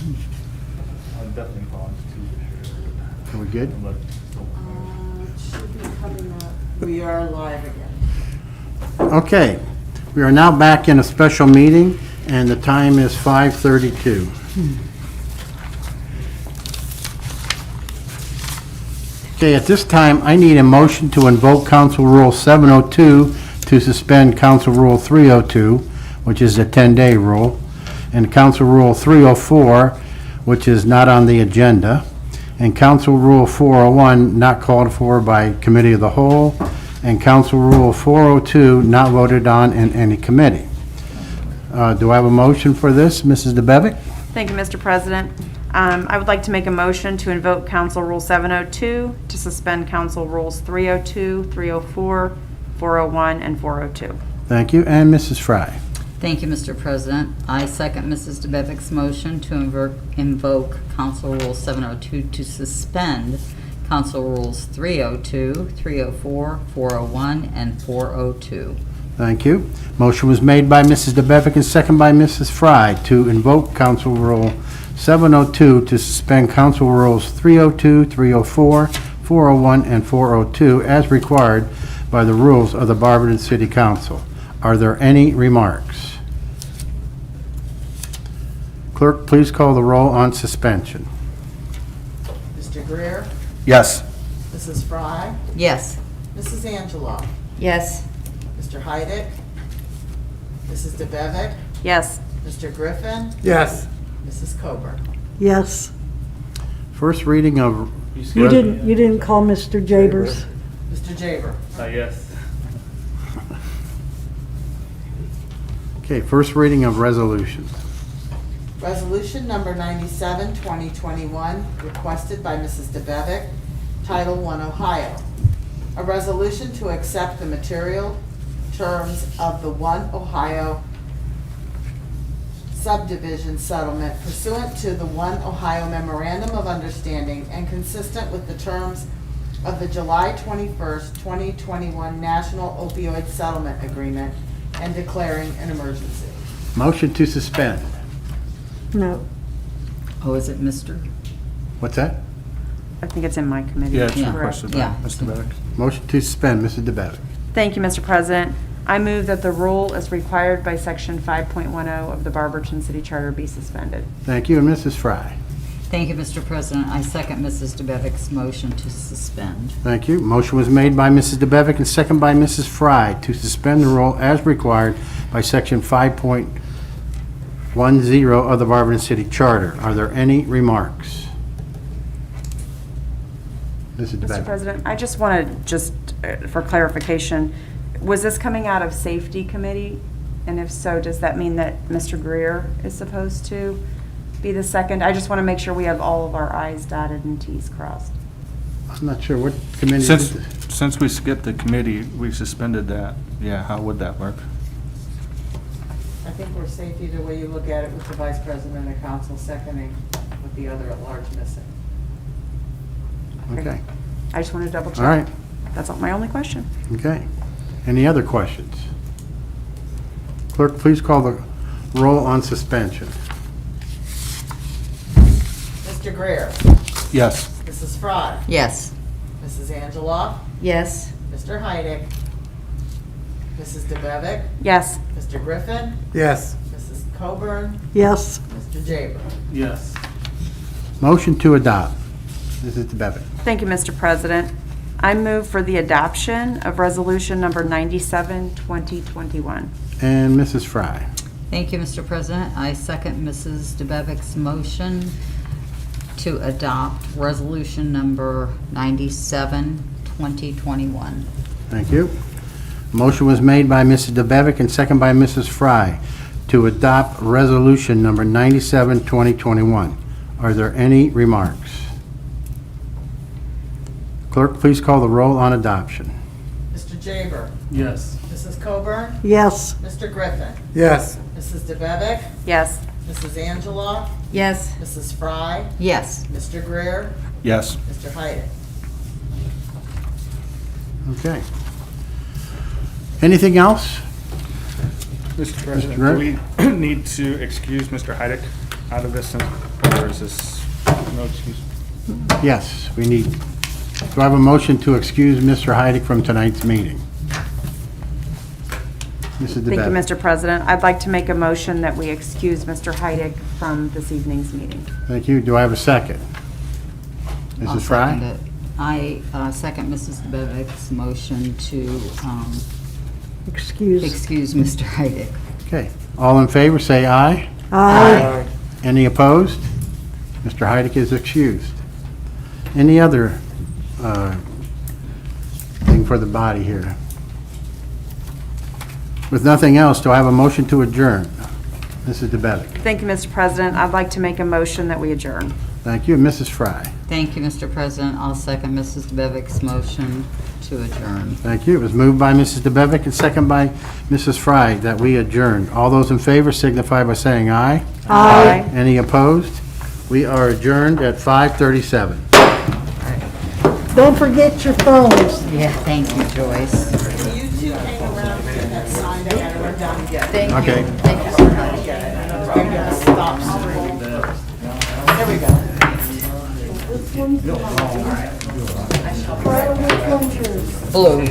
I'll definitely fall into 2 for sure. Are we good? But, It should be coming up. We are live again. Okay, we are now back in a special meeting, and the time is 5:32. Okay, at this time, I need a motion to invoke Council Rule 702 to suspend Council Rule 302, which is the 10-day rule, and Council Rule 304, which is not on the agenda, and Council Rule 401, not called for by Committee of the Whole, and Council Rule 402, not voted on in any committee. Do I have a motion for this, Mrs. DeBevick? Thank you, Mr. President. I would like to make a motion to invoke Council Rule 702 to suspend Council Rules 302, 304, 401, and 402. Thank you, and Mrs. Fry. Thank you, Mr. President. I second Mrs. DeBevick's motion to invoke Council Rule 702 to suspend Council Rules 302, 304, 401, and 402. Thank you. Motion was made by Mrs. DeBevick and second by Mrs. Fry to invoke Council Rule 702 to suspend Council Rules 302, 304, 401, and 402 as required by the rules of the Barberton City Council. Are there any remarks? Clerk, please call the roll on suspension. Mr. Greer, Yes. Mrs. Fry, Yes. Mrs. Angela, Yes. Mr. Heidick, Mrs. DeBevick, Yes. Mr. Griffin, Yes. Mrs. Coburn. Yes. First reading of... You didn't call Mr. Jabers. Mr. Jaber. yes. Okay, first reading of resolutions. Resolution number 97, 2021, requested by Mrs. DeBevick, Title I, Ohio. A resolution to accept the material terms of the One Ohio subdivision settlement pursuant to the One Ohio Memorandum of Understanding and consistent with the terms of the July 21st, 2021 National Opioid Settlement Agreement and declaring an emergency. Motion to suspend. No. Oh, is it Mr.? What's that? I think it's in my committee. Yeah, it's Yeah. requested by Yeah. Mr. Beck. Motion to suspend, Mrs. DeBevick. Thank you, Mr. President. I move that the rule as required by Section 5.10 of the Barberton City Charter be suspended. Thank you, and Mrs. Fry. Thank you, Mr. President. I second Mrs. DeBevick's motion to suspend. Thank you. Motion was made by Mrs. DeBevick and second by Mrs. Fry to suspend the rule as required by Section 5.10 of the Barberton City Charter. Are there any remarks? Mrs. Mr. DeBevick. President, I just want to, for clarification, was this coming out of Safety Committee? And if so, does that mean that Mr. Greer is supposed to be the second? I just want to make sure we have all of our i's dotted and t's crossed. I'm not sure what committee. did this. Since we skipped the committee, we suspended that. Yeah, how would that work? I think we're safe either way you look at it with the vice president of council seconding with the other at large missing. Okay. I just want to double check. All right. That's my only question. Okay. Any other questions? Clerk, please call the roll on suspension. Mr. Greer, Yes. Mrs. Fry, Yes. Mrs. Angela, Yes. Mr. Heidick, Mrs. DeBevick, Yes. Mr. Griffin, Yes. Mrs. Coburn, Yes. Mr. Jaber. Yes. Motion to adopt. Mrs. DeBevick. Thank you, Mr. President. I move for the adoption of Resolution Number 97, 2021. And Mrs. Fry. Thank you, Mr. President. I second Mrs. DeBevick's motion to adopt Resolution Number 97, 2021. Thank you. Motion was made by Mrs. DeBevick and second by Mrs. Fry to adopt Resolution Number 97, 2021. Are there any remarks? Clerk, please call the roll on adoption. Mr. Jaber, Yes. Mrs. Coburn, Yes. Mr. Griffin, Yes. Mrs. DeBevick, Yes. Mrs. Angela, Yes. Mrs. Fry, Yes. Mr. Greer, Yes. Mr. Heidick. Okay. Anything else? Mr. President, Mr. do we need to excuse Mr. Heidick out of this since Or is this, no excuse? Yes, we need, do I have a motion to excuse Mr. Heidick from tonight's meeting? Mrs. Thank you, DeBevick. Mr. President. I'd like to make a motion that we excuse Mr. Heidick from this evening's meeting. Thank you. Do I have a second? I'll Mrs. Fry? second it. I second Mrs. DeBevick's motion to Excuse. excuse Mr. Heidick. Okay. All in favor, say aye. Aye. Any opposed? Mr. Heidick is excused. Any other thing for the body here? With nothing else, do I have a motion to adjourn? Mrs. DeBevick. Thank you, Mr. President. I'd like to make a motion that we adjourn. Thank you. Mrs. Fry. Thank you, Mr. President. I'll second Mrs. DeBevick's motion to adjourn. Thank you. It was moved by Mrs. DeBevick and second by Mrs. Fry that we adjourn. All those in favor signify by saying aye. Aye. Any opposed? We are adjourned at 5:37. Don't forget your phones. Yeah, thank you, Joyce. You two hang around and get that signed, I gotta run down and get it. Thank you. Okay. Thank you so much. I'm gonna stop screen. There we go. Blue.